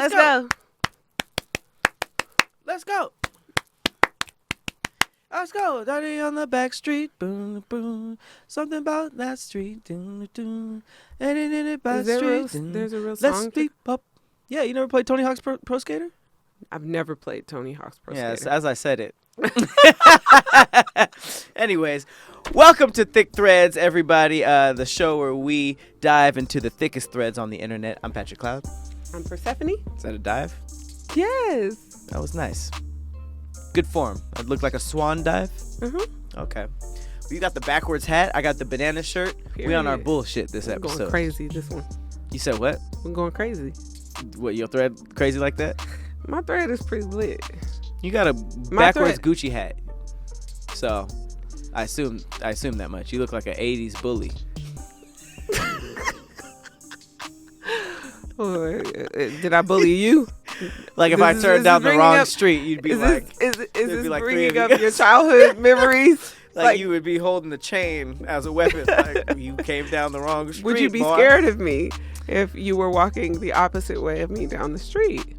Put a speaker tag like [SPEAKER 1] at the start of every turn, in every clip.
[SPEAKER 1] Let's go.
[SPEAKER 2] Let's go. Let's go. Daddy on the back street. Boom, boom. Something about that street. Doom, doom. And in it by the street.
[SPEAKER 1] There's a real song.
[SPEAKER 2] Let's speak up. Yeah, you never played Tony Hawk's Pro Skater?
[SPEAKER 1] I've never played Tony Hawk's Pro Skater.
[SPEAKER 2] Yes, as I said it. Anyways, welcome to Thick Threads, everybody. The show where we dive into the thickest threads on the internet. I'm Patrick Cloud.
[SPEAKER 1] I'm Persephanii.
[SPEAKER 2] Is that a dive?
[SPEAKER 1] Yes.
[SPEAKER 2] That was nice. Good form. It looked like a swan dive.
[SPEAKER 1] Mm-hmm.
[SPEAKER 2] Okay. Well, you got the backwards hat. I got the banana shirt.
[SPEAKER 1] Period.
[SPEAKER 2] We on our bullshit this
[SPEAKER 1] We're
[SPEAKER 2] episode.
[SPEAKER 1] going crazy this one.
[SPEAKER 2] You said what?
[SPEAKER 1] We're going crazy.
[SPEAKER 2] What, your thread crazy like that?
[SPEAKER 1] My thread is pretty lit.
[SPEAKER 2] You got a backwards Gucci hat. So, I assume that much. You look like an 80s bully.
[SPEAKER 1] Did I bully you?
[SPEAKER 2] Like if I turned down the wrong street, you'd be like...
[SPEAKER 1] Is this
[SPEAKER 2] like
[SPEAKER 1] bringing up your childhood memories?
[SPEAKER 2] Like you would be holding the chain as a weapon. Like you came down the wrong street,
[SPEAKER 1] would you be
[SPEAKER 2] boy.
[SPEAKER 1] scared of me if you were walking the opposite way of me down the street?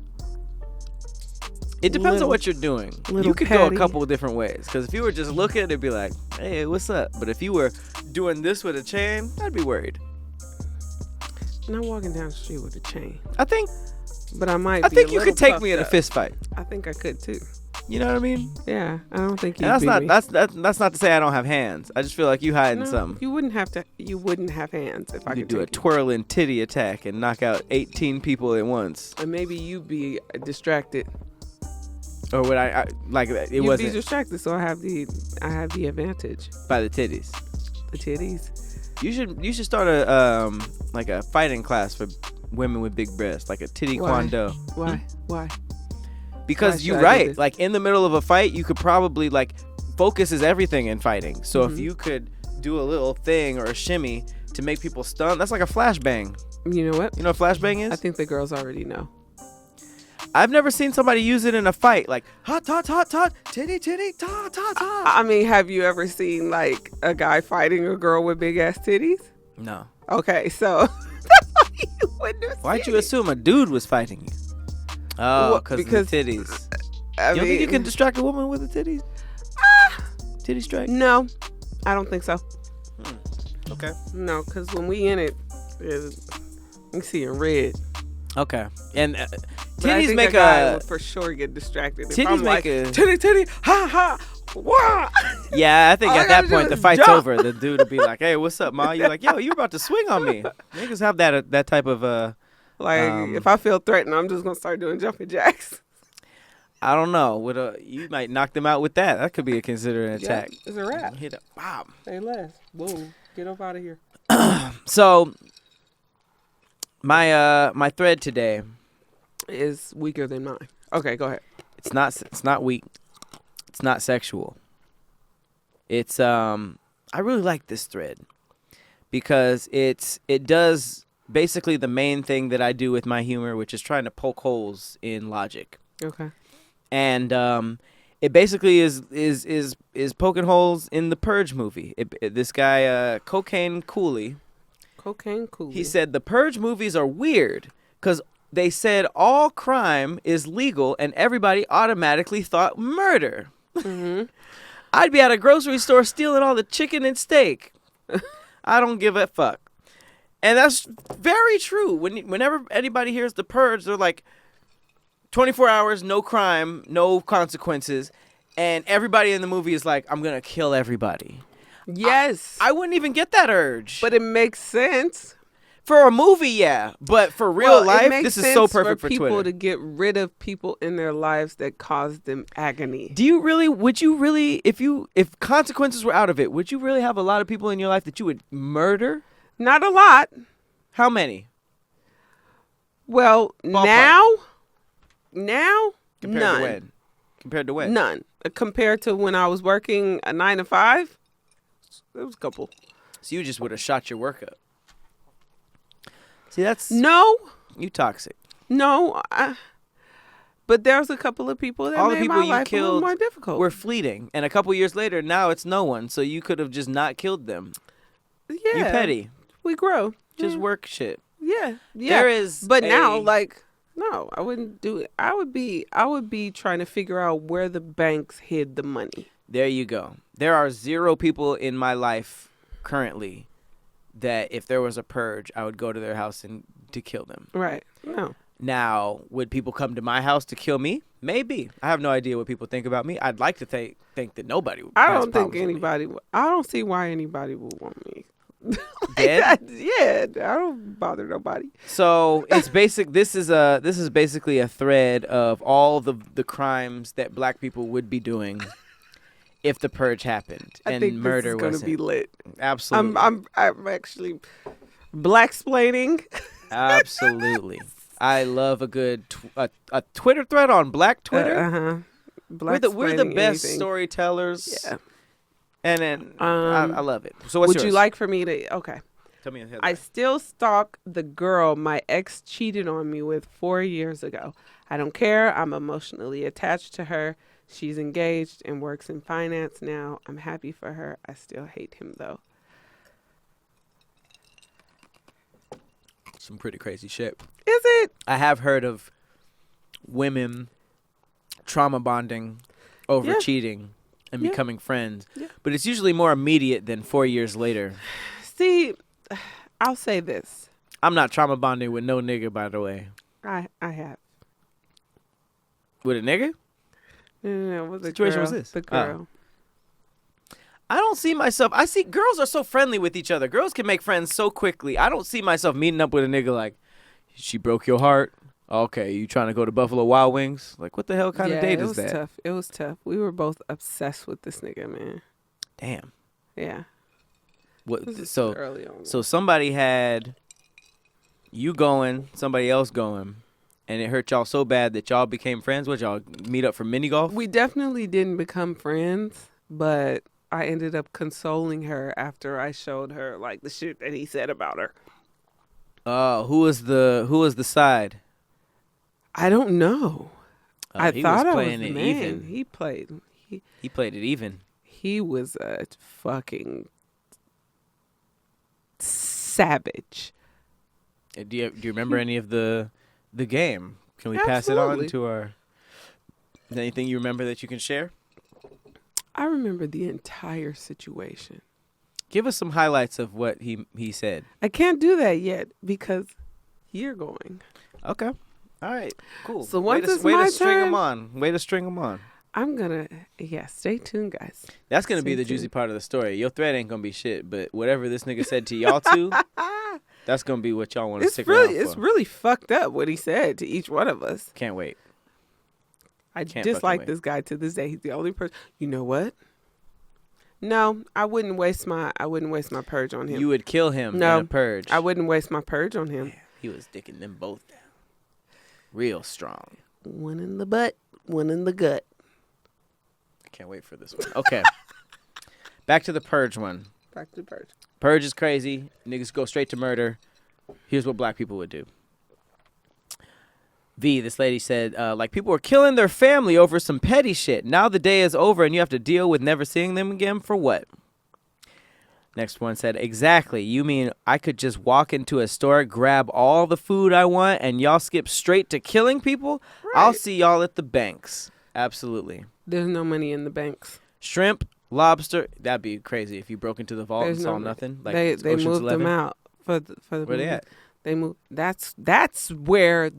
[SPEAKER 2] It depends on what you're doing. You could go a couple of different ways. Because if you were just looking, it'd be like, hey, what's up? But if you were doing this with a chain, I'd be worried.
[SPEAKER 1] Not walking down the street with a chain.
[SPEAKER 2] I think you could take me in a fist fight.
[SPEAKER 1] I think I could too.
[SPEAKER 2] You know what I mean?
[SPEAKER 1] Yeah, I don't think you.
[SPEAKER 2] That's not to say I don't have hands. I just feel like you hiding something.
[SPEAKER 1] You wouldn't have to. You wouldn't have hands if I could
[SPEAKER 2] do a twirling titty attack and knock out 18 people at once.
[SPEAKER 1] And maybe you'd be distracted.
[SPEAKER 2] Or would I like it?
[SPEAKER 1] You'd
[SPEAKER 2] wasn't
[SPEAKER 1] be distracted, so I have the advantage.
[SPEAKER 2] By the titties.
[SPEAKER 1] The titties.
[SPEAKER 2] You should start a fighting class for women with big breasts, like a titty kwando.
[SPEAKER 1] Why?
[SPEAKER 2] Because you're right. Like in the middle of a fight, you could probably focus is everything in fighting. So if you could do a little thing or a shimmy to make people stun, that's like a flashbang.
[SPEAKER 1] You know what?
[SPEAKER 2] You know what flashbang is?
[SPEAKER 1] I think the girls already know.
[SPEAKER 2] I've never seen somebody use it in a fight, like hot, titty, ta, ta, ta.
[SPEAKER 1] I mean, have you ever seen like a guy fighting a girl with big ass titties?
[SPEAKER 2] No.
[SPEAKER 1] Okay, so that's why you wouldn't have
[SPEAKER 2] Why'd you assume a dude was fighting you? Oh, because of the titties. You don't think you can distract a woman with the titties? Titty strike?
[SPEAKER 1] No, I don't think so.
[SPEAKER 2] Okay.
[SPEAKER 1] No, because when we in it, we see in red.
[SPEAKER 2] Okay. And
[SPEAKER 1] titties make a guy would for sure get distracted.
[SPEAKER 2] Titties make a
[SPEAKER 1] titty, ha ha, wah.
[SPEAKER 2] Yeah, I think at that point the fight's over. The dude would be like, "Hey, what's up, ma?" You're like, "Yo, you're about to swing on me." Niggas have that type of
[SPEAKER 1] if I feel threatened, I'm just gonna start doing jumping jacks.
[SPEAKER 2] I don't know. You might knock them out with that. That could be considered an attack.
[SPEAKER 1] It's a wrap.
[SPEAKER 2] Hit a wow.
[SPEAKER 1] Say less. Boom. Get up out of here.
[SPEAKER 2] So my thread today
[SPEAKER 1] is weaker than mine. Okay, go ahead.
[SPEAKER 2] It's not weak. It's not sexual. It's I really like this thread because it does basically the main thing that I do with my humor, which is trying to poke holes in logic.
[SPEAKER 1] Okay.
[SPEAKER 2] And it basically is poking holes in the Purge movie. This guy Cocaine Cooley. He said the Purge movies are weird because they said all crime is legal and everybody automatically thought murder.
[SPEAKER 1] Mm-hmm.
[SPEAKER 2] I'd be at a grocery store stealing all the chicken and steak. I don't give a fuck. And that's very true. Whenever anybody hears the Purge, they're like 24 hours, no crime, no consequences. And everybody in the movie is like, I'm going to kill everybody.
[SPEAKER 1] Yes.
[SPEAKER 2] I wouldn't even get that urge.
[SPEAKER 1] But it makes sense.
[SPEAKER 2] For a movie, yeah. But for real life, this is so perfect for Twitter.
[SPEAKER 1] People to get rid of people in their lives that cause them agony.
[SPEAKER 2] Would you really, if consequences were out of it, would you really have a lot of people in your life that you would murder?
[SPEAKER 1] Not a lot.
[SPEAKER 2] How many?
[SPEAKER 1] Well,
[SPEAKER 2] ballpark.
[SPEAKER 1] now,
[SPEAKER 2] none. Compared to when?
[SPEAKER 1] None. Compared to when I was working a 9 to 5, there was a couple.
[SPEAKER 2] So you just would have shot your work up. See, that's...
[SPEAKER 1] No.
[SPEAKER 2] You toxic.
[SPEAKER 1] No. But there's a couple of people that made my life a little more difficult.
[SPEAKER 2] Were fleeting. And a couple years later, now it's no one. So you could have just not killed them.
[SPEAKER 1] Yeah.
[SPEAKER 2] You petty.
[SPEAKER 1] We grow.
[SPEAKER 2] Just work shit.
[SPEAKER 1] Yeah.
[SPEAKER 2] There is
[SPEAKER 1] But now, like, No, I wouldn't do it. I would be trying to figure out where the banks hid the money.
[SPEAKER 2] There you go. There are 0 people in my life currently that if there was a purge, I would go to their house and to kill them.
[SPEAKER 1] Right. No.
[SPEAKER 2] Now, would people come to my house to kill me? Maybe. I have no idea what people think about me. I'd like to think that nobody would.
[SPEAKER 1] I don't think anybody would. I don't see why anybody would want me.
[SPEAKER 2] Dead?
[SPEAKER 1] Yeah, I don't bother nobody.
[SPEAKER 2] So it's basic. This is basically a thread of all the crimes that black people would be doing if the purge happened and
[SPEAKER 1] I think
[SPEAKER 2] murder
[SPEAKER 1] this is
[SPEAKER 2] wasn't.
[SPEAKER 1] Gonna be lit.
[SPEAKER 2] Absolutely.
[SPEAKER 1] I'm actually black-splaining.
[SPEAKER 2] Absolutely. I love a good a Twitter thread on Black Twitter. We're the best storytellers.
[SPEAKER 1] Yeah.
[SPEAKER 2] And then I love it. So what's yours?
[SPEAKER 1] Would you like for me to? Okay.
[SPEAKER 2] Tell me.
[SPEAKER 1] I still stalk the girl my ex cheated on me with 4 years ago. I don't care. I'm emotionally attached to her. She's engaged and works in finance now. I'm happy for her. I still hate him though.
[SPEAKER 2] Some pretty crazy shit.
[SPEAKER 1] Is it?
[SPEAKER 2] I have heard of women trauma bonding over cheating and becoming friends. Yeah. But it's usually more immediate than 4 years later.
[SPEAKER 1] See, I'll say this.
[SPEAKER 2] I'm not trauma bonding with no nigga, by the way.
[SPEAKER 1] I have.
[SPEAKER 2] With a nigga?
[SPEAKER 1] No, with the
[SPEAKER 2] situation
[SPEAKER 1] girl.
[SPEAKER 2] was this?
[SPEAKER 1] The girl.
[SPEAKER 2] I don't see myself. I see girls are so friendly with each other. Girls can make friends so quickly. I don't see myself meeting up with a nigga like, she broke your heart. Okay, you trying to go to Buffalo Wild Wings? Like, what the hell kind of date is that?
[SPEAKER 1] Tough. It was tough. We were both obsessed with this nigga, man.
[SPEAKER 2] Damn.
[SPEAKER 1] Yeah.
[SPEAKER 2] What? So somebody had you going, somebody else going, and it hurt y'all so bad that y'all became friends. What, y'all meet up for mini golf?
[SPEAKER 1] We definitely didn't become friends, but I ended up consoling her after I showed her like the shit that he said about her.
[SPEAKER 2] Who was the side?
[SPEAKER 1] I don't know. I thought I was the man.
[SPEAKER 2] Even.
[SPEAKER 1] He played
[SPEAKER 2] it even.
[SPEAKER 1] He was a fucking savage.
[SPEAKER 2] Do you remember any of the game? Can we pass it on to our? Is there anything you remember that you can share?
[SPEAKER 1] I remember the entire situation.
[SPEAKER 2] Give us some highlights of what he said.
[SPEAKER 1] I can't do that yet because you're going.
[SPEAKER 2] Okay. All right. Cool.
[SPEAKER 1] So once it's my turn,
[SPEAKER 2] way to string them on.
[SPEAKER 1] I'm gonna stay tuned, guys.
[SPEAKER 2] That's gonna be the juicy part of the story. Your thread ain't gonna be shit, but whatever this nigga said to y'all two, that's gonna be what y'all want to stick around for.
[SPEAKER 1] It's really fucked up what he said to each one of us.
[SPEAKER 2] Can't wait.
[SPEAKER 1] I dislike this guy to this day. He's the only person. You know what? No, I wouldn't waste my purge on him.
[SPEAKER 2] You would kill him in a purge.
[SPEAKER 1] I wouldn't waste my purge on him.
[SPEAKER 2] Man, he was dicking them both down. Real strong.
[SPEAKER 1] One in the butt, one in the gut.
[SPEAKER 2] I can't wait for this one. Okay. Back to the purge one.
[SPEAKER 1] Back to the purge.
[SPEAKER 2] Purge is crazy. Niggas go straight to murder. Here's what black people would do. This lady said, like, people were killing their family over some petty shit. Now the day is over and you have to deal with never seeing them again for what? Next one said, exactly. You mean I could just walk into a store, grab all the food I want, and y'all skip straight to killing people? Right. I'll see y'all at the banks. Absolutely.
[SPEAKER 1] There's no money in the banks.
[SPEAKER 2] Shrimp, lobster. That'd be crazy if you broke into the vault and saw nothing. Like
[SPEAKER 1] they moved 11. Them out for the
[SPEAKER 2] Where movie. They at?
[SPEAKER 1] They moved. That's where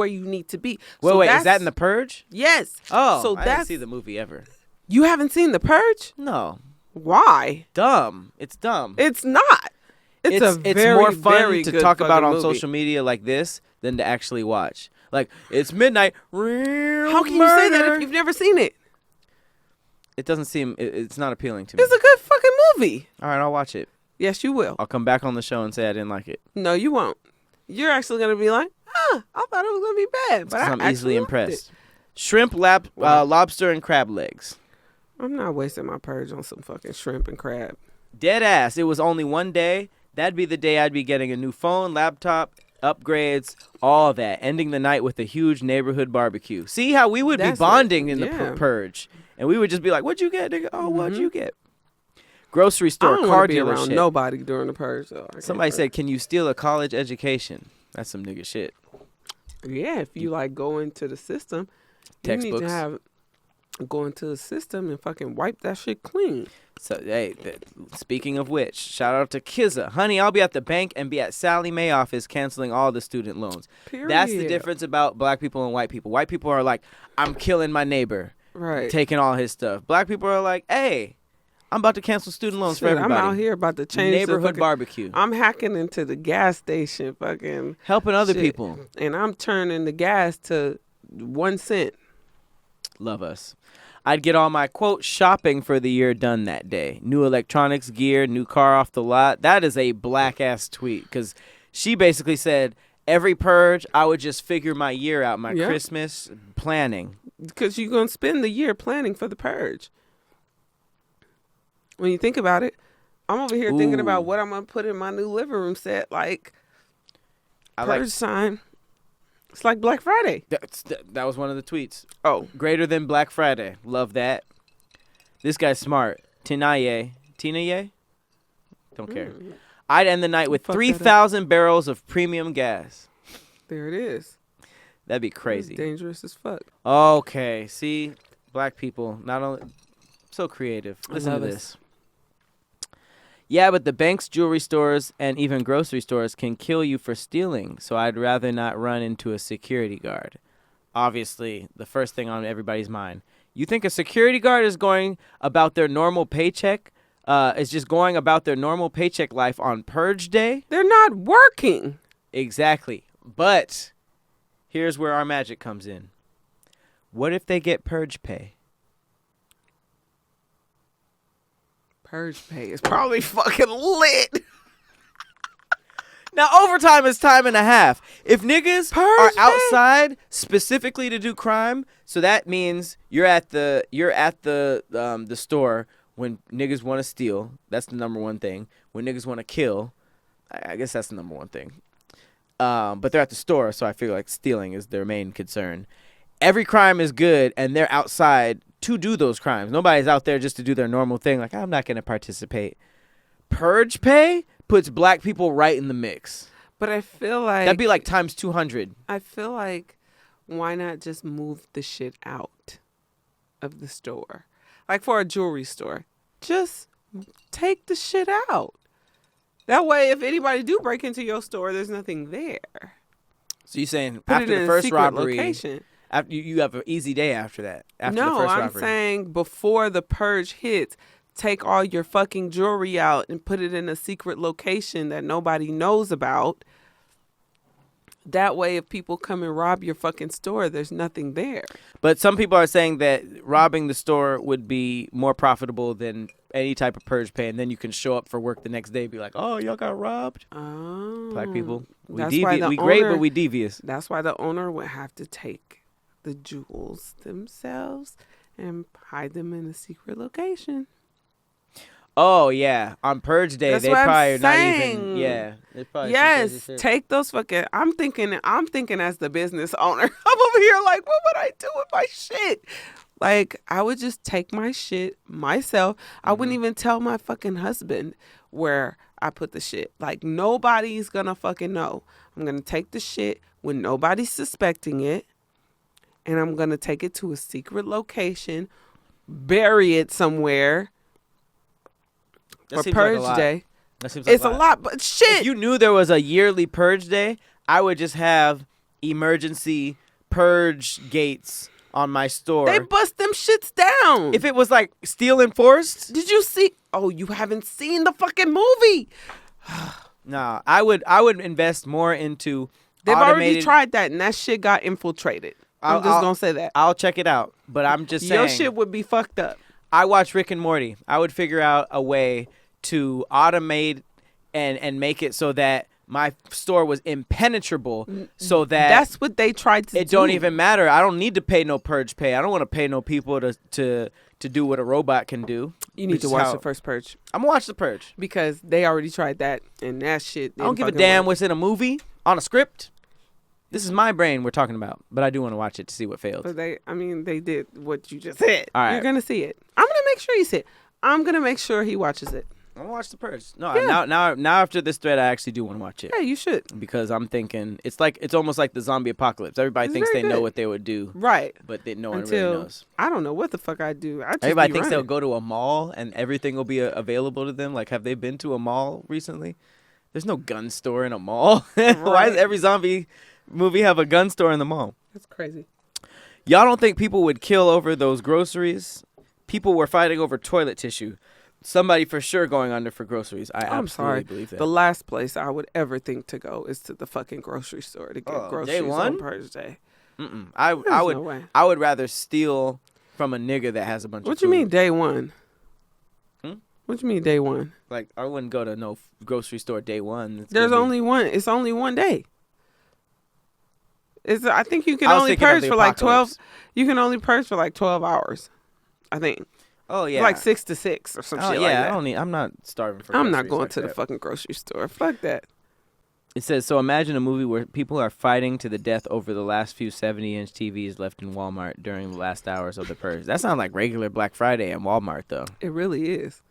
[SPEAKER 1] you need to be.
[SPEAKER 2] Wait, is that in the Purge?
[SPEAKER 1] Yes.
[SPEAKER 2] Oh, so I didn't see the movie ever.
[SPEAKER 1] You haven't seen the Purge?
[SPEAKER 2] No.
[SPEAKER 1] Why?
[SPEAKER 2] Dumb. It's dumb.
[SPEAKER 1] It's not. It's
[SPEAKER 2] more fun
[SPEAKER 1] very
[SPEAKER 2] to talk about on
[SPEAKER 1] movie.
[SPEAKER 2] Social media like this than to actually watch. Like, it's midnight. Real
[SPEAKER 1] How can
[SPEAKER 2] murder.
[SPEAKER 1] you say that if you've never seen it?
[SPEAKER 2] It doesn't seem. It's not appealing to me.
[SPEAKER 1] It's a good fucking movie.
[SPEAKER 2] All right, I'll watch it.
[SPEAKER 1] Yes, you will.
[SPEAKER 2] I'll come back on the show and say I didn't like it.
[SPEAKER 1] No, you won't. You're actually gonna be like, I thought it was gonna be bad, but
[SPEAKER 2] I'm easily impressed. Shrimp, lobster, and crab legs.
[SPEAKER 1] I'm not wasting my purge on some fucking shrimp and crab.
[SPEAKER 2] Dead ass. It was only one day. That'd be the day I'd be getting a new phone, laptop, upgrades, all that. Ending the night with a huge neighborhood barbecue. See how we would be bonding in the purge, and we would just be like, "What'd you get, nigga? Oh, what'd you get?" Grocery store, car dealership.
[SPEAKER 1] Nobody during the purge. Though.
[SPEAKER 2] Somebody said, "Can you steal a college education?" That's some nigga shit.
[SPEAKER 1] Yeah, if you like go into the system, you need
[SPEAKER 2] Textbooks.
[SPEAKER 1] to go into the system and fucking wipe that shit clean.
[SPEAKER 2] So, hey, speaking of which, shout out to Kizza. Honey, I'll be at the bank and be at Sally Mae office canceling all the student loans.
[SPEAKER 1] Period.
[SPEAKER 2] That's the difference about black people and white people. White people are like, I'm killing my neighbor,
[SPEAKER 1] Right.
[SPEAKER 2] taking all his stuff. Black people are like, hey, I'm about to cancel student loans for
[SPEAKER 1] Shit,
[SPEAKER 2] everybody.
[SPEAKER 1] I'm out here about to change
[SPEAKER 2] neighborhood barbecue.
[SPEAKER 1] I'm hacking into the gas station, fucking
[SPEAKER 2] Helping other
[SPEAKER 1] shit,
[SPEAKER 2] people.
[SPEAKER 1] and I'm turning the gas to 1 cent.
[SPEAKER 2] Love us. I'd get all my, quote, shopping for the year done that day. New electronics gear, new car off the lot. That is a black-ass tweet because she basically said, every purge, I would just figure my year out, my Christmas planning.
[SPEAKER 1] Because you're going to spend the year planning for the purge. When you think about it, I'm over here thinking about what I'm going to put in my new living room set. Like, purge time. It's like Black Friday.
[SPEAKER 2] That was one of the tweets.
[SPEAKER 1] Oh.
[SPEAKER 2] Greater than Black Friday. Love that. This guy's smart. Tinaye? Don't care. I'd end the night with 3,000 barrels of premium gas.
[SPEAKER 1] There it is.
[SPEAKER 2] That'd be crazy.
[SPEAKER 1] Dangerous as fuck.
[SPEAKER 2] Okay. See? Black people. Not only... So creative. Listen to this. Yeah, but the banks, jewelry stores, and even grocery stores can kill you for stealing, so I'd rather not run into a security guard. Obviously, the first thing on everybody's mind. You think a security guard is going about their normal paycheck, is just going about their normal paycheck life on Purge Day?
[SPEAKER 1] They're not working.
[SPEAKER 2] Exactly. But here's where our magic comes in. What if they get Purge Pay?
[SPEAKER 1] Purge Pay is probably fucking lit.
[SPEAKER 2] Now, overtime is time and a half. If niggas are outside specifically to do crime, so that means you're at the store when niggas want to steal. That's the number one thing. When niggas want to kill, I guess that's the number one thing. But they're at the store, so I feel like stealing is their main concern. Every crime is good, and they're outside to do those crimes. Nobody's out there just to do their normal thing. Like, I'm not going to participate. Purge Pay puts black people right in the mix.
[SPEAKER 1] But I feel like...
[SPEAKER 2] That'd be like times 200.
[SPEAKER 1] I feel like, why not just move the shit out of the store? Like for a jewelry store. Just take the shit out. That way, if anybody do break into your store, there's nothing there.
[SPEAKER 2] So you're saying
[SPEAKER 1] Put
[SPEAKER 2] after
[SPEAKER 1] it in
[SPEAKER 2] the first
[SPEAKER 1] a secret
[SPEAKER 2] robbery...
[SPEAKER 1] location.
[SPEAKER 2] After you have an easy day after that. After the first robbery.
[SPEAKER 1] Saying before the purge hits, take all your fucking jewelry out and put it in a secret location that nobody knows about. That way, if people come and rob your fucking store, there's nothing there.
[SPEAKER 2] But some people are saying that robbing the store would be more profitable than any type of purge pay, and then you can show up for work the next day and be like, oh, y'all got robbed?
[SPEAKER 1] Oh.
[SPEAKER 2] Black people. We
[SPEAKER 1] We
[SPEAKER 2] great, but we devious.
[SPEAKER 1] That's why the owner would have to take the jewels themselves and hide them in a secret location.
[SPEAKER 2] Oh, yeah. On Purge Day,
[SPEAKER 1] That's
[SPEAKER 2] they
[SPEAKER 1] what
[SPEAKER 2] probably
[SPEAKER 1] I'm
[SPEAKER 2] not
[SPEAKER 1] saying.
[SPEAKER 2] even... Yeah.
[SPEAKER 1] Yes, take those fucking... I'm thinking as the business owner. I'm over here like, what would I do with my shit? Like, I would just take my shit myself. I wouldn't even tell my fucking husband where I put the shit. Like, nobody's gonna fucking know. I'm gonna take the shit when nobody's suspecting it. And I'm going to take it to a secret location, bury it somewhere for Purge Day.
[SPEAKER 2] That seems like
[SPEAKER 1] it's a lot, but shit.
[SPEAKER 2] If you knew there was a yearly Purge Day, I would just have emergency purge gates on my store.
[SPEAKER 1] They bust them shits down.
[SPEAKER 2] If it was like steel enforced.
[SPEAKER 1] Did you see? Oh, you haven't seen the fucking movie.
[SPEAKER 2] No, I would invest more into
[SPEAKER 1] They've
[SPEAKER 2] automated...
[SPEAKER 1] already tried that, and that shit got infiltrated. I'm just going to say that.
[SPEAKER 2] I'll check it out, but I'm just saying.
[SPEAKER 1] Your shit would be fucked up.
[SPEAKER 2] I watch Rick and Morty. I would figure out a way to automate and make it so that my store was impenetrable so that...
[SPEAKER 1] That's what they tried to do.
[SPEAKER 2] It don't even matter. I don't need to pay no purge pay. I don't want to pay no people to do what a robot can do.
[SPEAKER 1] You need to watch the first Purge.
[SPEAKER 2] I'm going to watch the Purge.
[SPEAKER 1] Because they already tried that, and that shit...
[SPEAKER 2] I don't give a damn what's in a movie, on a script. This is my brain we're talking about, but I do want to watch it to see what failed.
[SPEAKER 1] But they did what you just said.
[SPEAKER 2] All right.
[SPEAKER 1] You're going to see it. I'm going to make sure you see it. I'm going to make sure he watches it.
[SPEAKER 2] I'm gonna watch The Purge. No,
[SPEAKER 1] Yeah.
[SPEAKER 2] now after this thread, I actually do want to watch it
[SPEAKER 1] Yeah, you should.
[SPEAKER 2] because I'm thinking it's almost like the zombie apocalypse. Everybody
[SPEAKER 1] It's
[SPEAKER 2] thinks
[SPEAKER 1] very
[SPEAKER 2] they know
[SPEAKER 1] good.
[SPEAKER 2] what they would do,
[SPEAKER 1] Right.
[SPEAKER 2] but no one really
[SPEAKER 1] Until
[SPEAKER 2] knows.
[SPEAKER 1] I don't know what the fuck I do. I just
[SPEAKER 2] Everybody
[SPEAKER 1] be
[SPEAKER 2] thinks
[SPEAKER 1] running.
[SPEAKER 2] they'll go to a mall and everything will be available to them. Like, have they been to a mall recently? There's no gun store in a mall. Why does
[SPEAKER 1] Right.
[SPEAKER 2] every zombie movie have a gun store in the mall?
[SPEAKER 1] That's crazy.
[SPEAKER 2] Y'all don't think people would kill over those groceries? People were fighting over toilet tissue. Somebody for sure going under for groceries. I
[SPEAKER 1] I'm
[SPEAKER 2] absolutely
[SPEAKER 1] sorry.
[SPEAKER 2] believe that.
[SPEAKER 1] The last place I would ever think to go is to the fucking grocery store to get groceries
[SPEAKER 2] day one?
[SPEAKER 1] on Purge Day.
[SPEAKER 2] I
[SPEAKER 1] There's
[SPEAKER 2] would
[SPEAKER 1] no way.
[SPEAKER 2] I would rather steal from a nigga that has a bunch of
[SPEAKER 1] What you
[SPEAKER 2] food.
[SPEAKER 1] mean day one?
[SPEAKER 2] Hmm?
[SPEAKER 1] What you mean day one?
[SPEAKER 2] Like, I wouldn't go to no grocery store day one. It's
[SPEAKER 1] There's
[SPEAKER 2] gonna be-
[SPEAKER 1] only one. It's only one day. I think you can
[SPEAKER 2] I was
[SPEAKER 1] only
[SPEAKER 2] thinking of
[SPEAKER 1] purge
[SPEAKER 2] the
[SPEAKER 1] for like 12.
[SPEAKER 2] apocalypse.
[SPEAKER 1] You can only purge for like 12 hours. I think.
[SPEAKER 2] Oh yeah.
[SPEAKER 1] Like 6 to 6 or some
[SPEAKER 2] Oh
[SPEAKER 1] shit
[SPEAKER 2] yeah.
[SPEAKER 1] like that.
[SPEAKER 2] I don't need. I'm not starving for.
[SPEAKER 1] I'm not
[SPEAKER 2] groceries
[SPEAKER 1] going
[SPEAKER 2] like
[SPEAKER 1] to the
[SPEAKER 2] that.
[SPEAKER 1] fucking grocery store. Fuck that.
[SPEAKER 2] It says, so imagine a movie where people are fighting to the death over the last few 70-inch TVs left in Walmart during the last hours of the purge. That sounds like regular Black Friday in Walmart, though.
[SPEAKER 1] It really is.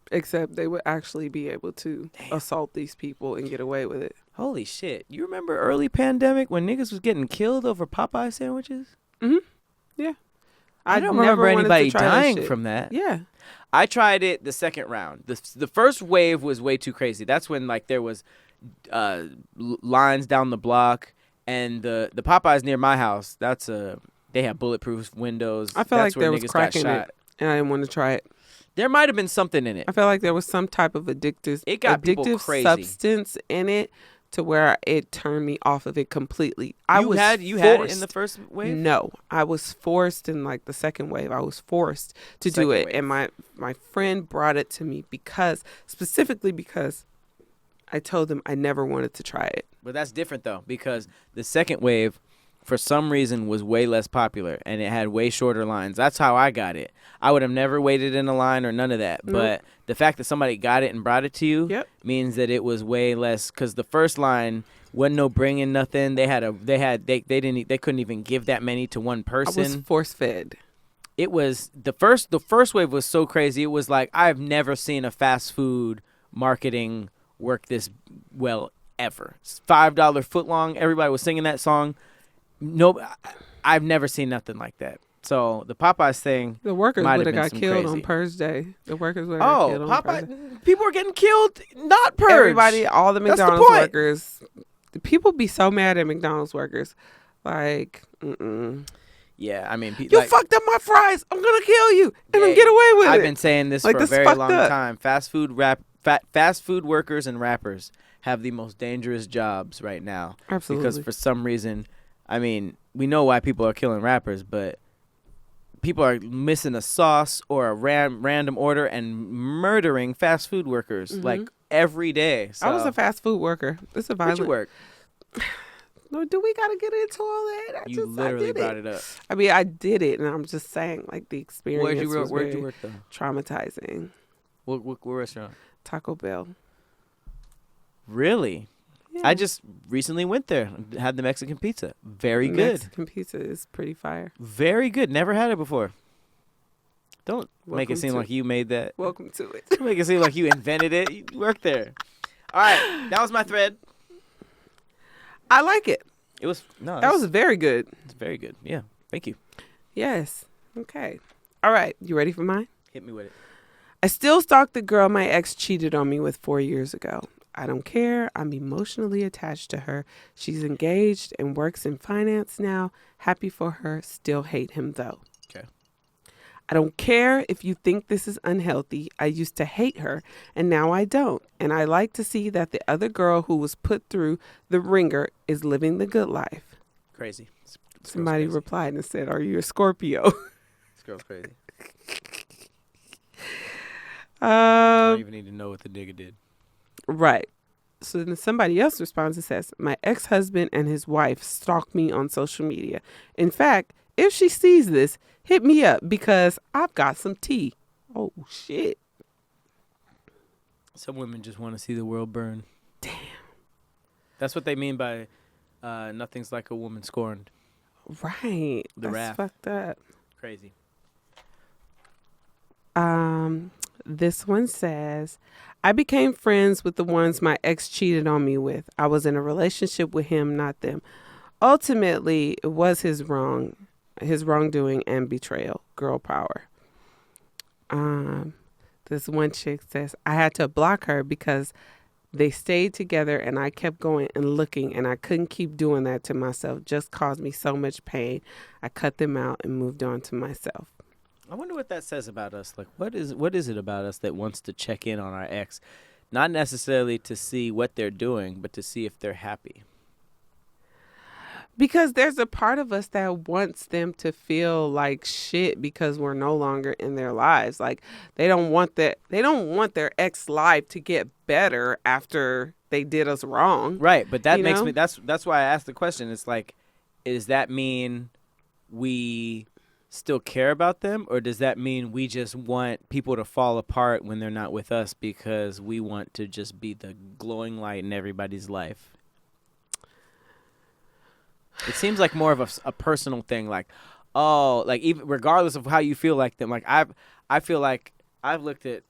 [SPEAKER 1] Except they would actually be able to assault these people and get away with it.
[SPEAKER 2] Holy shit. You remember early pandemic when niggas was getting killed over Popeye sandwiches?
[SPEAKER 1] Mm-hmm. Yeah.
[SPEAKER 2] I don't
[SPEAKER 1] never
[SPEAKER 2] remember
[SPEAKER 1] wanted to
[SPEAKER 2] anybody
[SPEAKER 1] try that
[SPEAKER 2] dying
[SPEAKER 1] shit.
[SPEAKER 2] from that.
[SPEAKER 1] Yeah.
[SPEAKER 2] I tried it the second round. The first wave was way too crazy. That's when like there was lines down the block, and the Popeyes near my house. They have bulletproof windows.
[SPEAKER 1] I felt
[SPEAKER 2] That's
[SPEAKER 1] like there
[SPEAKER 2] where
[SPEAKER 1] was
[SPEAKER 2] niggas
[SPEAKER 1] crack
[SPEAKER 2] got
[SPEAKER 1] in
[SPEAKER 2] shot.
[SPEAKER 1] it, and I didn't want to try it.
[SPEAKER 2] There might have been something in it.
[SPEAKER 1] I felt like there was some type of
[SPEAKER 2] It got people
[SPEAKER 1] addictive
[SPEAKER 2] crazy.
[SPEAKER 1] substance in it to where it turned me off of it completely.
[SPEAKER 2] You had it in the first wave?
[SPEAKER 1] No, I was forced in like the second wave. I was forced to do
[SPEAKER 2] Second
[SPEAKER 1] it,
[SPEAKER 2] wave.
[SPEAKER 1] and my friend brought it to me specifically because I told them I never wanted to try it.
[SPEAKER 2] But that's different though, because the second wave, for some reason, was way less popular, and it had way shorter lines. That's how I got it. I would have never waited in a line or none of that.
[SPEAKER 1] Nope.
[SPEAKER 2] But the fact that somebody got it and brought it to you
[SPEAKER 1] Yep.
[SPEAKER 2] means that it was way less. Because the first line wasn't no bringing nothing. They couldn't even give that many to one
[SPEAKER 1] I was
[SPEAKER 2] person.
[SPEAKER 1] force fed.
[SPEAKER 2] It was the first wave was so crazy. It was like I've never seen a fast food marketing work this well ever. It's $5 footlong. Everybody was singing that song. No, I've never seen nothing like that. So the Popeyes thing.
[SPEAKER 1] The workers
[SPEAKER 2] Might
[SPEAKER 1] would
[SPEAKER 2] have
[SPEAKER 1] have
[SPEAKER 2] been
[SPEAKER 1] got
[SPEAKER 2] some
[SPEAKER 1] killed
[SPEAKER 2] crazy.
[SPEAKER 1] on Purge Day. The workers would have got killed on Purge Day.
[SPEAKER 2] Popeye, people are getting killed. Not purge.
[SPEAKER 1] Everybody, all the
[SPEAKER 2] That's the
[SPEAKER 1] McDonald's
[SPEAKER 2] point.
[SPEAKER 1] workers. People be so mad at McDonald's workers. Like,
[SPEAKER 2] Yeah, I mean,
[SPEAKER 1] you fucked up my fries. I'm gonna kill you and
[SPEAKER 2] Yeah,
[SPEAKER 1] then get away with it.
[SPEAKER 2] I've been saying this
[SPEAKER 1] Like,
[SPEAKER 2] for a
[SPEAKER 1] this
[SPEAKER 2] very
[SPEAKER 1] fucked
[SPEAKER 2] long
[SPEAKER 1] up.
[SPEAKER 2] time. Fast food workers and rappers have the most dangerous jobs right now.
[SPEAKER 1] Absolutely.
[SPEAKER 2] Because for some reason, I mean, we know why people are killing rappers, but people are missing a sauce or a random order and murdering fast food workers like every day. So,
[SPEAKER 1] I was a fast food worker. It's a
[SPEAKER 2] where'd
[SPEAKER 1] violent.
[SPEAKER 2] you work?
[SPEAKER 1] No, do we gotta get into all that?
[SPEAKER 2] You literally brought it up.
[SPEAKER 1] I mean, I did it, and I'm just saying, like, the experience
[SPEAKER 2] Where'd you
[SPEAKER 1] was
[SPEAKER 2] work
[SPEAKER 1] very
[SPEAKER 2] though?
[SPEAKER 1] traumatizing.
[SPEAKER 2] What restaurant?
[SPEAKER 1] Taco Bell.
[SPEAKER 2] Really?
[SPEAKER 1] Yeah.
[SPEAKER 2] I just recently went there. Had the Mexican pizza. Very good.
[SPEAKER 1] Mexican pizza is pretty fire.
[SPEAKER 2] Very good. Never had it before. Don't make
[SPEAKER 1] Welcome
[SPEAKER 2] it seem
[SPEAKER 1] to-
[SPEAKER 2] like you made that.
[SPEAKER 1] Welcome to it.
[SPEAKER 2] Don't make it seem like you invented it. You worked there. All right. That was my thread.
[SPEAKER 1] I like it.
[SPEAKER 2] It was
[SPEAKER 1] That was very good.
[SPEAKER 2] it's very good. Yeah. Thank you.
[SPEAKER 1] Yes. Okay. All right. You ready for mine?
[SPEAKER 2] Hit me with it.
[SPEAKER 1] I still stalk the girl my ex cheated on me with 4 years ago. I don't care. I'm emotionally attached to her. She's engaged and works in finance now. Happy for her. Still hate him though.
[SPEAKER 2] Okay.
[SPEAKER 1] I don't care if you think this is unhealthy. I used to hate her and now I don't. And I like to see that the other girl who was put through the ringer is living the good life.
[SPEAKER 2] Crazy. This girl's
[SPEAKER 1] Somebody
[SPEAKER 2] crazy.
[SPEAKER 1] replied and said, "Are you a Scorpio?"
[SPEAKER 2] This girl's crazy. I don't even need to know what the nigga did.
[SPEAKER 1] Right. So then somebody else responds and says, my ex-husband and his wife stalk me on social media. In fact, if she sees this, hit me up because I've got some tea. Oh, shit.
[SPEAKER 2] Some women just want to see the world burn. Damn. That's what they mean by nothing's like a woman scorned.
[SPEAKER 1] Right.
[SPEAKER 2] The
[SPEAKER 1] That's
[SPEAKER 2] wrath.
[SPEAKER 1] fucked up.
[SPEAKER 2] Crazy.
[SPEAKER 1] This one says, I became friends with the ones my ex cheated on me with. I was in a relationship with him, not them. Ultimately, it was his wrongdoing and betrayal. Girl power. Um, this one chick says, I had to block her because they stayed together and I kept going and looking and I couldn't keep doing that to myself. Just caused me so much pain. I cut them out and moved on to myself.
[SPEAKER 2] I wonder what that says about us. Like, what is it about us that wants to check in on our ex? Not necessarily to see what they're doing, but to see if they're happy.
[SPEAKER 1] Because there's a part of us that wants them to feel like shit because we're no longer in their lives. Like they don't want their ex life to get better after they did us wrong.
[SPEAKER 2] Right, but that makes
[SPEAKER 1] know?
[SPEAKER 2] me that's why I asked the question. It's like, does that mean we still care about them, or does that mean we just want people to fall apart when they're not with us because we want to just be the glowing light in everybody's life? It seems like more of a personal thing, like, oh, like even regardless of how you feel like them. Like I feel like I've looked at,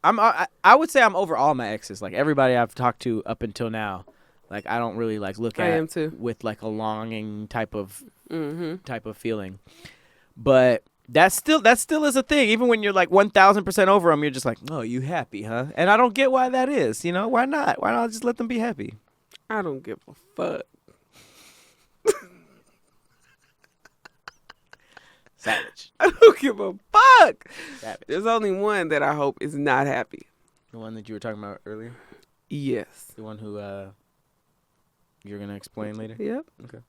[SPEAKER 2] I would say I'm over all my exes. Like everybody I've talked to up until now, like I don't really like look
[SPEAKER 1] I
[SPEAKER 2] at
[SPEAKER 1] am too.
[SPEAKER 2] with like a longing type of feeling. But that still is a thing. Even when you're like 1,000% over them, you're just like, oh, you happy, huh? And I don't get why that is. You know, why not? Why not just let them be happy?
[SPEAKER 1] I don't give a fuck.
[SPEAKER 2] Savage.
[SPEAKER 1] I don't give a fuck.
[SPEAKER 2] Savage.
[SPEAKER 1] There's only one that I hope is not happy.
[SPEAKER 2] The one that you were talking about earlier?
[SPEAKER 1] Yes.
[SPEAKER 2] The one who you're going to explain later?
[SPEAKER 1] Yep.
[SPEAKER 2] Okay.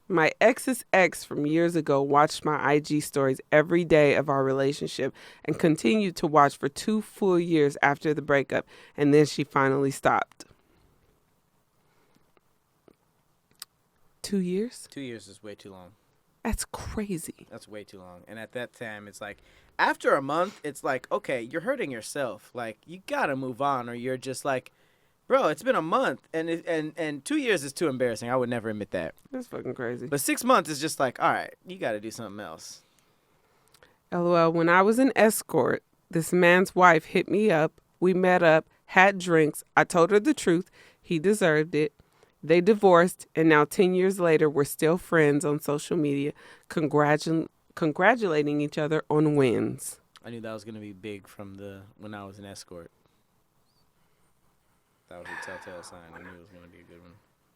[SPEAKER 1] My ex's ex from years ago watched my IG stories every day of our relationship and continued to watch for 2 full years after the breakup, and then she finally stopped. 2 years?
[SPEAKER 2] 2 years is way too long.
[SPEAKER 1] That's crazy.
[SPEAKER 2] That's way too long. And at that time, it's like, after a month, it's like, okay, you're hurting yourself. Like, you got to move on, or you're just like, bro, it's been a month, and 2 years is too embarrassing. I would never admit that.
[SPEAKER 1] That's fucking crazy.
[SPEAKER 2] But 6 months is just like, all right, you got to do something else.
[SPEAKER 1] LOL, when I was an escort, this man's wife hit me up. We met up, had drinks. I told her the truth. He deserved it. They divorced, and now 10 years later, we're still friends on social media, congratulating each other on wins.
[SPEAKER 2] I knew that was going to be big from when I was an escort. That was a telltale sign. I knew it was going to be a good one.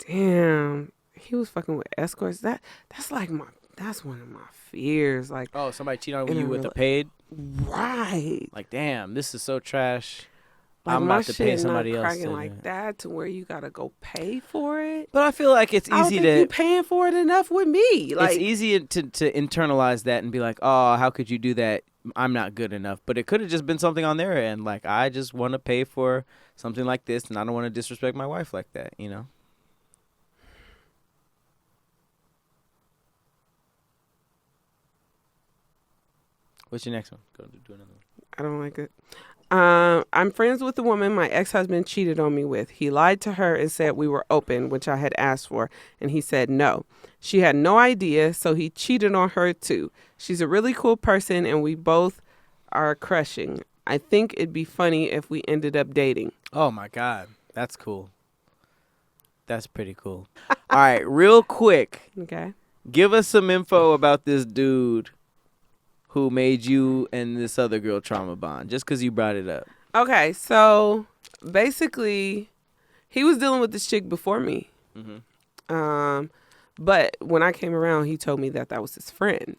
[SPEAKER 1] Damn, he was fucking with escorts. That's one of my fears. Like,
[SPEAKER 2] oh, somebody cheat on you with a paid?
[SPEAKER 1] Right.
[SPEAKER 2] Like, damn, this is so trash.
[SPEAKER 1] Like,
[SPEAKER 2] I'm about to pay somebody else.
[SPEAKER 1] Cracking like that to where you gotta go pay for it.
[SPEAKER 2] But I feel like it's
[SPEAKER 1] I don't
[SPEAKER 2] easy
[SPEAKER 1] think you paying for it enough with me. Like,
[SPEAKER 2] it's easy to internalize that and be like, oh, how could you do that? I'm not good enough. But it could have just been something on their end. Like, I just want to pay for something like this, and I don't want to disrespect my wife like that, you know? What's your next one? Go do another one.
[SPEAKER 1] I don't like it. I'm friends with the woman my ex-husband cheated on me with. He lied to her and said we were open, which I had asked for, and he said no. She had no idea, so he cheated on her too. She's a really cool person, and we both are crushing. I think it'd be funny if we ended up dating.
[SPEAKER 2] Oh, my God. That's cool. That's pretty cool. All right, real quick.
[SPEAKER 1] Okay.
[SPEAKER 2] Give us some info about this dude who made you and this other girl trauma bond, just because you brought it up.
[SPEAKER 1] Okay, so basically, he was dealing with this chick before me.
[SPEAKER 2] Mm-hmm.
[SPEAKER 1] But when I came around, he told me that was his friend.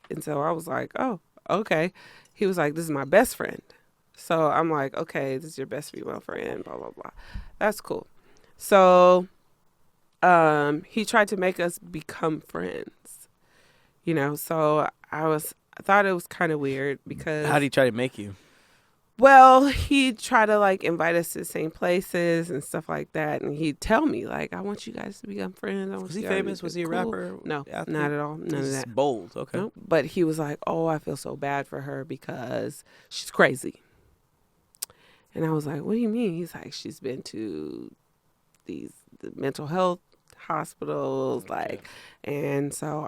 [SPEAKER 1] And so I was like, oh, okay. He was like, this is my best friend. So I'm like, okay, this is your best female friend, blah, blah, blah. That's cool. So he tried to make us become friends, you know, so I thought it was kind of weird because...
[SPEAKER 2] How did he try to make you?
[SPEAKER 1] Well, he'd try to, like, invite us to the same places and stuff like that. And he'd tell me, like, I want you guys to become friends.
[SPEAKER 2] Was he famous? Was he a rapper?
[SPEAKER 1] No,
[SPEAKER 2] athlete?
[SPEAKER 1] not at all. None of that.
[SPEAKER 2] Bold. Okay.
[SPEAKER 1] Nope. But he was like, oh, I feel so bad for her because she's crazy. And I was like, what do you mean? He's like, she's been to the mental health hospitals,
[SPEAKER 2] Okay.
[SPEAKER 1] like, and so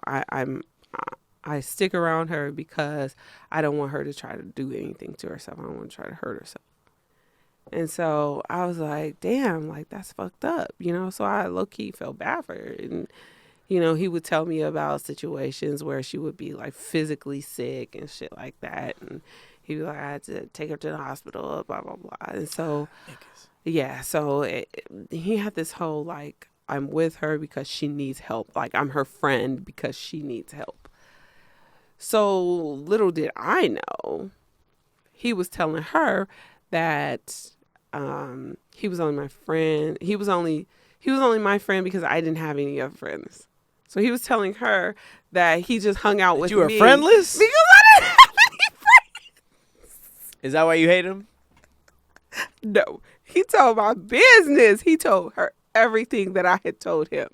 [SPEAKER 1] I stick around her because I don't want her to try to do anything to herself. I don't want to try to hurt herself. And so I was like, damn, like that's fucked up, you know? So I low key felt bad for her. And, you know, he would tell me about situations where she would be like physically sick and shit like that. And he'd be like, I had to take her to the hospital, blah, blah, blah. And so, yeah, so he had this whole like, I'm with her because she needs help. Like I'm her friend because she needs help. So little did I know, he was telling her that he was only my friend. He was only my friend because I didn't have any other friends. So he was telling her that he just hung out with me.
[SPEAKER 2] You were friendless?
[SPEAKER 1] Because I didn't have any friends.
[SPEAKER 2] Is that why you hate him?
[SPEAKER 1] No. He told my business. He told her everything that I had told him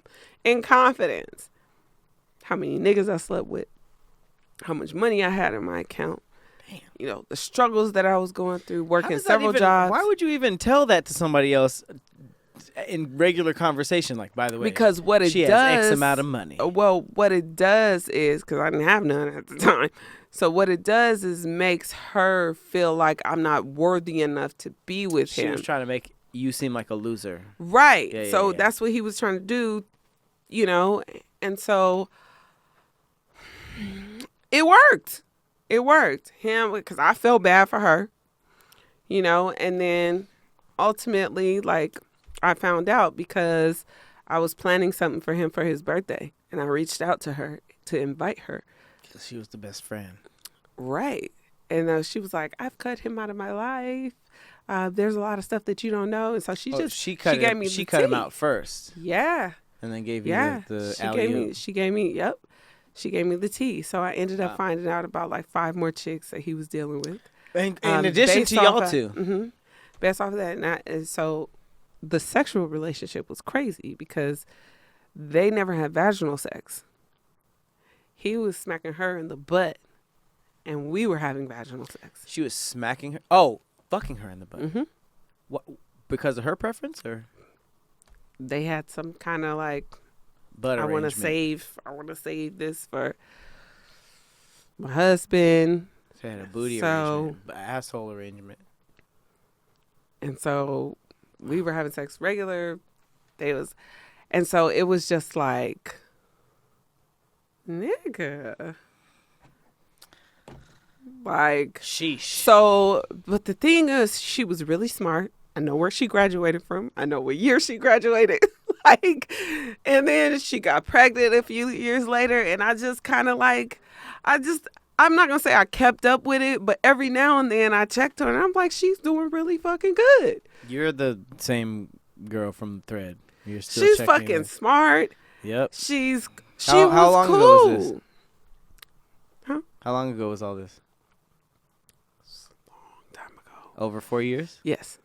[SPEAKER 1] in confidence. How many niggas I slept with. How much money I had in my account. Damn. You know, the struggles that I was going through, working several jobs.
[SPEAKER 2] Why would you even tell that to somebody else in regular conversation? Like, by the way,
[SPEAKER 1] because what it
[SPEAKER 2] she
[SPEAKER 1] does,
[SPEAKER 2] has X amount of money.
[SPEAKER 1] Well, what it does is, because I didn't have none at the time. So what it does is makes her feel like I'm not worthy enough to be with him.
[SPEAKER 2] She was trying to make you seem like a loser.
[SPEAKER 1] Right.
[SPEAKER 2] Yeah,
[SPEAKER 1] So that's what he was trying to do, you know, and so it worked. It worked. Him, because I felt bad for her, you know, and then ultimately, like, I found out because I was planning something for him for his birthday, and I reached out to her to invite her.
[SPEAKER 2] Because she was the best friend.
[SPEAKER 1] Right. And she was like, I've cut him out of my life. There's a lot of stuff that you don't know. And so she cut
[SPEAKER 2] him out first.
[SPEAKER 1] Yeah.
[SPEAKER 2] And then gave you the
[SPEAKER 1] She gave me the tea. So I ended up finding out about like 5 more chicks that he was dealing with.
[SPEAKER 2] In addition to y'all two.
[SPEAKER 1] Mm-hmm. Based off of that. And so the sexual relationship was crazy because they never had vaginal sex. He was smacking her in the butt and we were having vaginal sex.
[SPEAKER 2] She was smacking her? Oh, fucking her in the butt.
[SPEAKER 1] Mm-hmm.
[SPEAKER 2] What? Because of her preference, or?
[SPEAKER 1] They had some kind of like,
[SPEAKER 2] butt
[SPEAKER 1] I want to
[SPEAKER 2] arrangement.
[SPEAKER 1] save this for my husband.
[SPEAKER 2] She had a booty arrangement, asshole arrangement.
[SPEAKER 1] And so we were having sex regular. And so it was just like, nigga. Like,
[SPEAKER 2] sheesh.
[SPEAKER 1] So, but the thing is, she was really smart. I know where she graduated from. I know what year she graduated. Like, and then she got pregnant a few years later. And I just kind of like, I'm not going to say I kept up with it, but every now and then I checked her and I'm like, she's doing really fucking good.
[SPEAKER 2] You're the same girl from Thread. You're still
[SPEAKER 1] She's fucking
[SPEAKER 2] her.
[SPEAKER 1] Smart.
[SPEAKER 2] Yep.
[SPEAKER 1] How long ago was this?
[SPEAKER 2] Huh? How long ago was all this?
[SPEAKER 1] A long time ago.
[SPEAKER 2] Over 4 years?
[SPEAKER 1] Yes.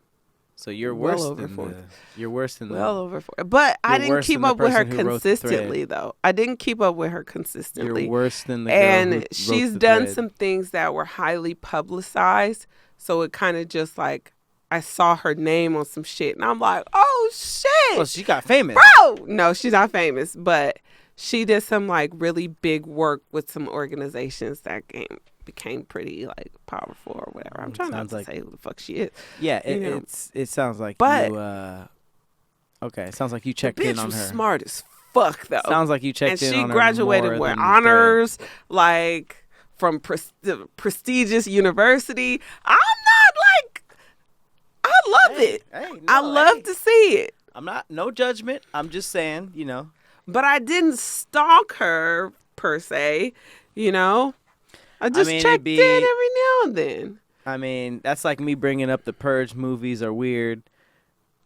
[SPEAKER 2] So you're worse than you're worse than
[SPEAKER 1] well over 4. But I didn't keep up with her consistently, though. I didn't keep up with her consistently.
[SPEAKER 2] You're worse than the girl and
[SPEAKER 1] she's done some things that were highly publicized. So it kind of just like, I saw her name on some shit and I'm like, oh shit.
[SPEAKER 2] Oh, she got famous.
[SPEAKER 1] Bro! No, she's not famous, but she did some like really big work with some organizations that became pretty like powerful or whatever. I'm trying not to say who the fuck she is.
[SPEAKER 2] Yeah, it sounds like you okay, it sounds like you checked in on her.
[SPEAKER 1] Bitch was smart as fuck though.
[SPEAKER 2] Sounds like you checked in on her.
[SPEAKER 1] And she graduated with honors, like from prestigious university. I'm not like, I love it. I love to see it.
[SPEAKER 2] I'm not, no judgment. I'm just saying, you know.
[SPEAKER 1] But I didn't stalk her per se, you know. I just checked in every now and then.
[SPEAKER 2] I mean, that's like me bringing up the Purge movies are weird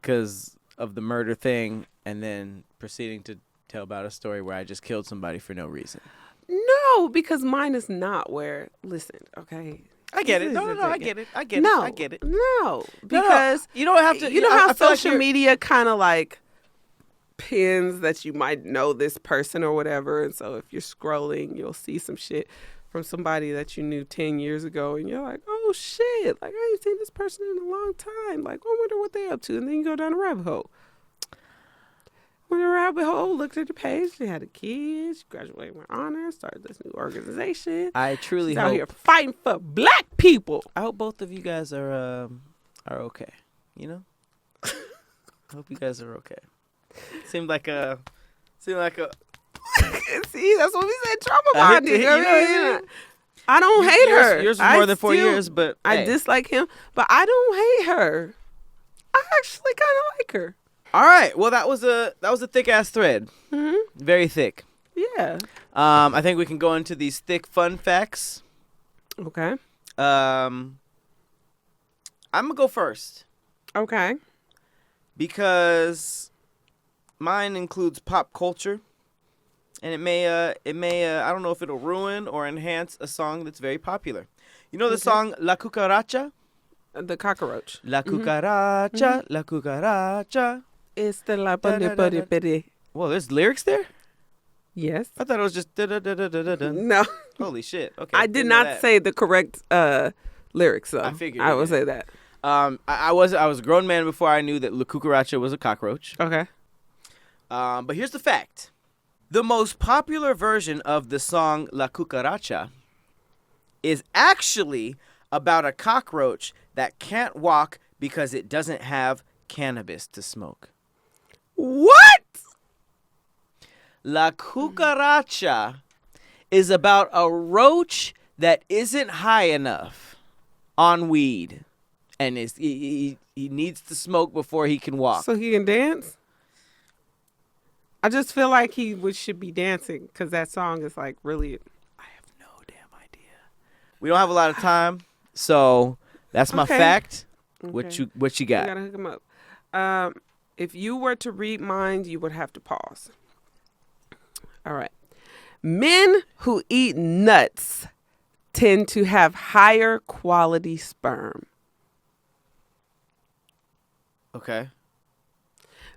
[SPEAKER 2] because of the murder thing and then proceeding to tell about a story where I just killed somebody for no reason.
[SPEAKER 1] No, because mine is not where, listen, okay.
[SPEAKER 2] I get it. No, I get it. I get it.
[SPEAKER 1] No, because
[SPEAKER 2] you don't have to.
[SPEAKER 1] You know how social media kind of like pins that you might know this person or whatever, and so if you're scrolling, you'll see some shit from somebody that you knew 10 years ago, and you're like, oh shit, like I ain't seen this person in a long time. Like, I wonder what they up to, and then you go down a rabbit hole. lo and behold, looked at the page. She had a kid. She graduated with honors. Started this new organization.
[SPEAKER 2] I truly
[SPEAKER 1] She's
[SPEAKER 2] hope
[SPEAKER 1] out here fighting for black people.
[SPEAKER 2] I hope both of you guys are okay. You know. I hope you guys are okay. Seemed like a.
[SPEAKER 1] See, that's what we said. Trauma bonding. I don't hate her.
[SPEAKER 2] Yours was more than 4 years, but
[SPEAKER 1] I dislike him. But I don't hate her. I actually kind of like her.
[SPEAKER 2] All right. Well, that was a thick ass thread.
[SPEAKER 1] Mm-hmm.
[SPEAKER 2] Very thick.
[SPEAKER 1] Yeah.
[SPEAKER 2] I think we can go into these thick fun facts.
[SPEAKER 1] Okay.
[SPEAKER 2] I'm gonna go first.
[SPEAKER 1] Okay.
[SPEAKER 2] Because mine includes pop culture, and it may I don't know if it'll ruin or enhance a song that's very popular. You know the song La Cucaracha?
[SPEAKER 1] The cockroach.
[SPEAKER 2] La Cucaracha, La Cucaracha.
[SPEAKER 1] It's the la buddy.
[SPEAKER 2] Well, there's lyrics there?
[SPEAKER 1] Yes.
[SPEAKER 2] I thought it was just da-da-da-da-da-da.
[SPEAKER 1] No.
[SPEAKER 2] Holy shit. Okay.
[SPEAKER 1] I did not say the correct lyrics, though.
[SPEAKER 2] I figured
[SPEAKER 1] I
[SPEAKER 2] you
[SPEAKER 1] would
[SPEAKER 2] did.
[SPEAKER 1] say that.
[SPEAKER 2] I was a grown man before I knew that La Cucaracha was a cockroach.
[SPEAKER 1] Okay.
[SPEAKER 2] But here's the fact. The most popular version of the song La Cucaracha is actually about a cockroach that can't walk because it doesn't have cannabis to smoke.
[SPEAKER 1] What?
[SPEAKER 2] La Cucaracha is about a roach that isn't high enough on weed and he needs to smoke before he can walk.
[SPEAKER 1] So he can dance? I just feel like he should be dancing because that song is like really...
[SPEAKER 2] I have no damn idea. We don't have a lot of time, so that's my fact.
[SPEAKER 1] Okay.
[SPEAKER 2] What you got?
[SPEAKER 1] You gotta hook him up. If you were to read minds, you would have to pause. All right. Men who eat nuts tend to have higher quality sperm.
[SPEAKER 2] Okay.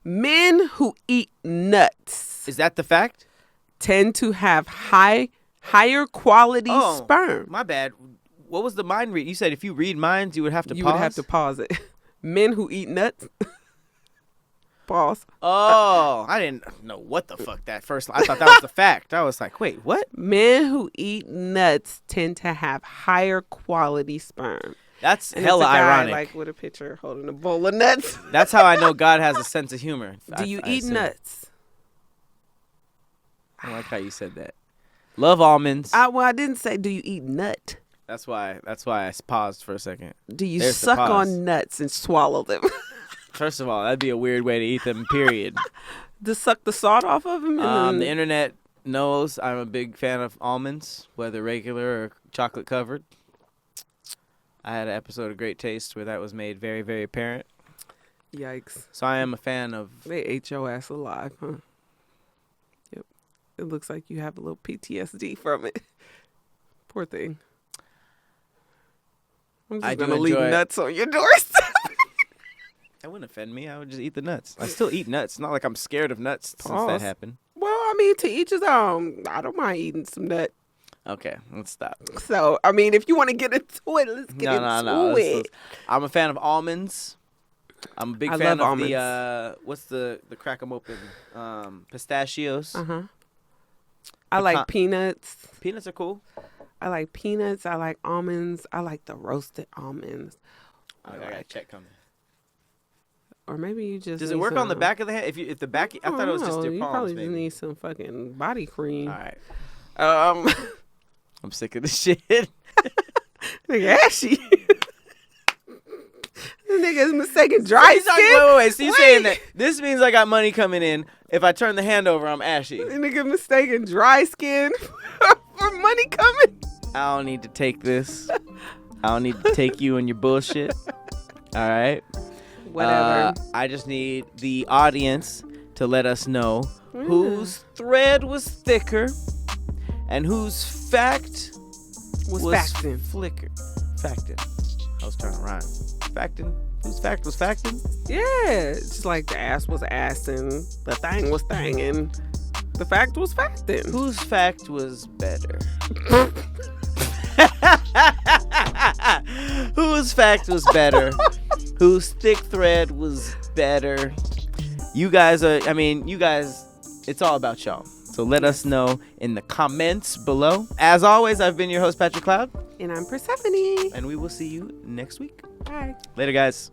[SPEAKER 1] Men who eat nuts
[SPEAKER 2] Is that the fact?
[SPEAKER 1] tend to have higher quality sperm.
[SPEAKER 2] My bad. What was the mind read? You said if you read minds, you would have to
[SPEAKER 1] You
[SPEAKER 2] pause?
[SPEAKER 1] would have to pause it. Men who eat nuts. Pause.
[SPEAKER 2] Oh, I didn't know what the fuck that first. I thought that was the fact. I was like, wait, what?
[SPEAKER 1] Men who eat nuts tend to have higher quality sperm.
[SPEAKER 2] That's
[SPEAKER 1] And
[SPEAKER 2] hella
[SPEAKER 1] it's a guy,
[SPEAKER 2] ironic.
[SPEAKER 1] like with a picture holding a bowl of nuts.
[SPEAKER 2] That's how I know God has a sense of humor.
[SPEAKER 1] Do you
[SPEAKER 2] I
[SPEAKER 1] eat
[SPEAKER 2] assume.
[SPEAKER 1] nuts?
[SPEAKER 2] I like how you said that. Love almonds.
[SPEAKER 1] I didn't say do you eat nut.
[SPEAKER 2] That's why I paused for a second.
[SPEAKER 1] Do you
[SPEAKER 2] There's the
[SPEAKER 1] suck
[SPEAKER 2] pause.
[SPEAKER 1] on nuts and swallow them?
[SPEAKER 2] First of all, that'd be a weird way to eat them, period.
[SPEAKER 1] To suck the salt off of them?
[SPEAKER 2] The internet knows I'm a big fan of almonds, whether regular or chocolate covered. I had an episode of Great Taste where that was made very, very apparent.
[SPEAKER 1] Yikes.
[SPEAKER 2] So I am a fan of...
[SPEAKER 1] They ate your ass alive, huh? Yep. It looks like you have a little PTSD from it. Poor thing. I'm
[SPEAKER 2] I
[SPEAKER 1] just
[SPEAKER 2] do
[SPEAKER 1] going to leave
[SPEAKER 2] enjoy-
[SPEAKER 1] nuts on your doorstep.
[SPEAKER 2] That wouldn't offend me. I would just eat the nuts. I still eat nuts. It's not like I'm scared of nuts since
[SPEAKER 1] Pause.
[SPEAKER 2] that happened.
[SPEAKER 1] Well, I mean, to each his own. I don't mind eating some nut.
[SPEAKER 2] Okay, let's stop.
[SPEAKER 1] So, I mean, if you want to get into it, let's get into it.
[SPEAKER 2] I'm a fan of almonds. I'm a big
[SPEAKER 1] I
[SPEAKER 2] fan
[SPEAKER 1] love
[SPEAKER 2] of
[SPEAKER 1] almonds.
[SPEAKER 2] the what's the crack 'em open pistachios.
[SPEAKER 1] Uh-huh. I like peanuts.
[SPEAKER 2] Peanuts are cool.
[SPEAKER 1] I like peanuts. I like almonds. I like the roasted almonds.
[SPEAKER 2] I got a check coming.
[SPEAKER 1] Or maybe you just
[SPEAKER 2] Does it
[SPEAKER 1] need
[SPEAKER 2] work on the
[SPEAKER 1] some-
[SPEAKER 2] back of the head? If the back, I thought it was just
[SPEAKER 1] don't
[SPEAKER 2] your
[SPEAKER 1] know. You
[SPEAKER 2] palms.
[SPEAKER 1] probably
[SPEAKER 2] Maybe.
[SPEAKER 1] just need some fucking body cream.
[SPEAKER 2] All right.
[SPEAKER 1] I'm
[SPEAKER 2] I'm sick of this shit.
[SPEAKER 1] like ashy. This nigga's mistaken dry skin.
[SPEAKER 2] Wait. So you saying that this means I got money coming in? If I turn the hand over, I'm ashy.
[SPEAKER 1] This nigga mistaken dry skin for money coming.
[SPEAKER 2] I don't need to take this. I don't need to take you and your bullshit. All right.
[SPEAKER 1] Whatever.
[SPEAKER 2] I just need the audience to let us know whose thread was thicker and whose fact
[SPEAKER 1] was factin'.
[SPEAKER 2] Factin'. I was trying to rhyme. Factin'. Whose fact was factin'?
[SPEAKER 1] Yeah, it's just like the ass was assing, the thing was thangin', the fact was factin'.
[SPEAKER 2] Whose fact was better? Whose fact was better? Whose thick thread was better? You guys It's all about y'all. So let us know in the comments below. As always, I've been your host, Patrick Cloud.
[SPEAKER 1] And I'm Persephanii.
[SPEAKER 2] And we will see you next week.
[SPEAKER 1] Bye.
[SPEAKER 2] Later, guys.